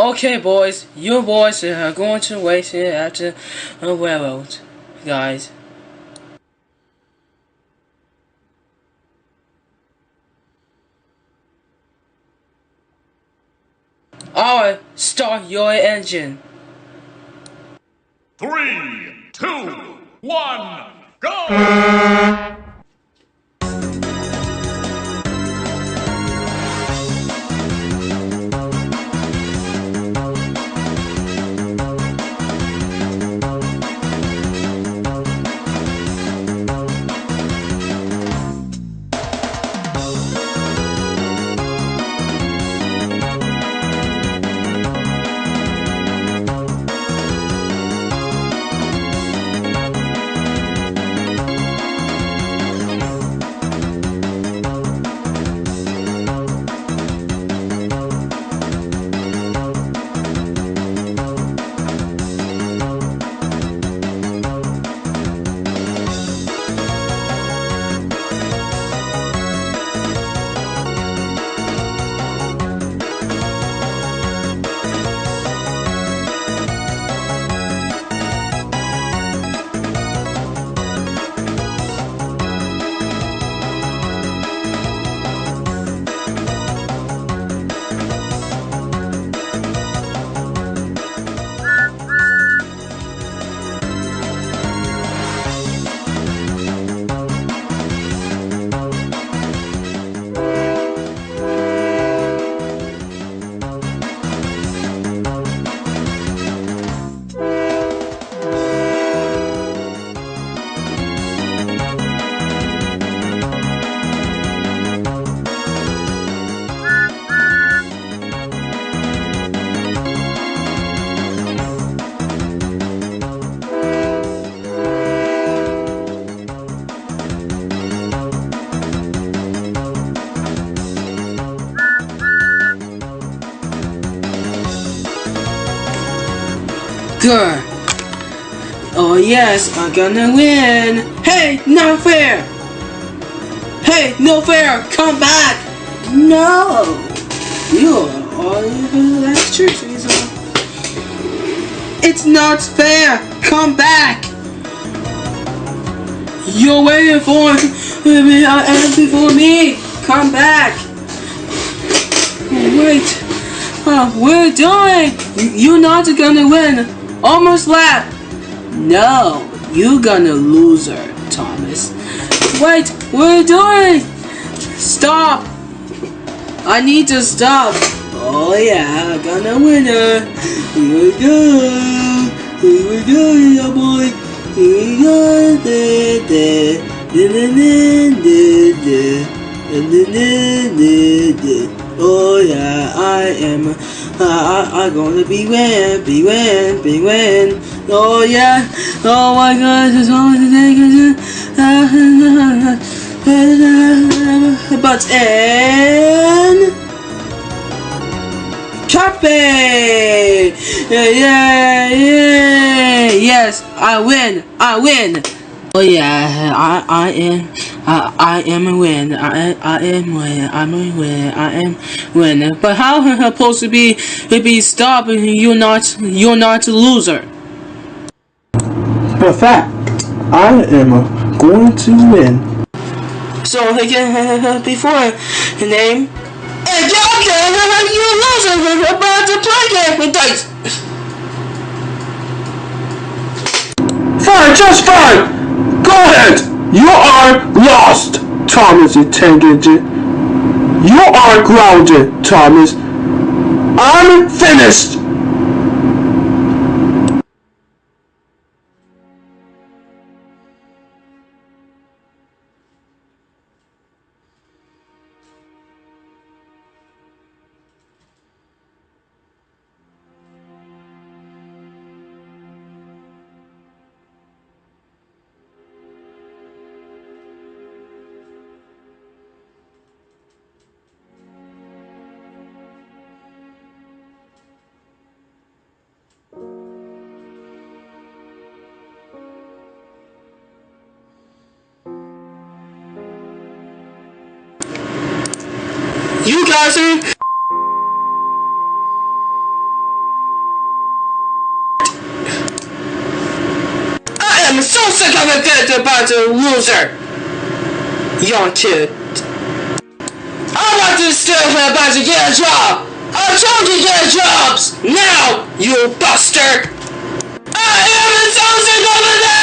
Okay, boys, you boys are going to wait here at the railroad, guys. Alright, start your engine. 3, 2, 1, go! Good. Oh yes, I'm gonna win. Hey, no fair. Hey, no fair. Come back. No. You are all even electricities. It's not fair. Come back. You're waiting for me and before me. Come back. Wait. We're doing. You're not gonna win. Almost lap. No, you're gonna lose her, Thomas. Wait, we're doing. Stop. I need to stop. Oh yeah, I'm gonna win her. Here we go. Here we go, yeah, boy. Here we go. Oh yeah, I'm gonna be win. Oh yeah, oh my God, it's all today. But in Cafe! Yeah, yes, I win. Oh yeah, I am a win. I am win. But how am I supposed to be stop? You're not a loser. In fact, I am going to win. So again, before the name, and you loser about to play game with dice. Fine, just fine. Go ahead. You are lost, Thomas the Tank Engine. You are grounded, Thomas. I'm finished. You guys are also gonna get a bunch of loser. Young kid. I'm about to steal for a bunch of get a job. I told you to get jobs. Now, you buster. I am a thousand over there.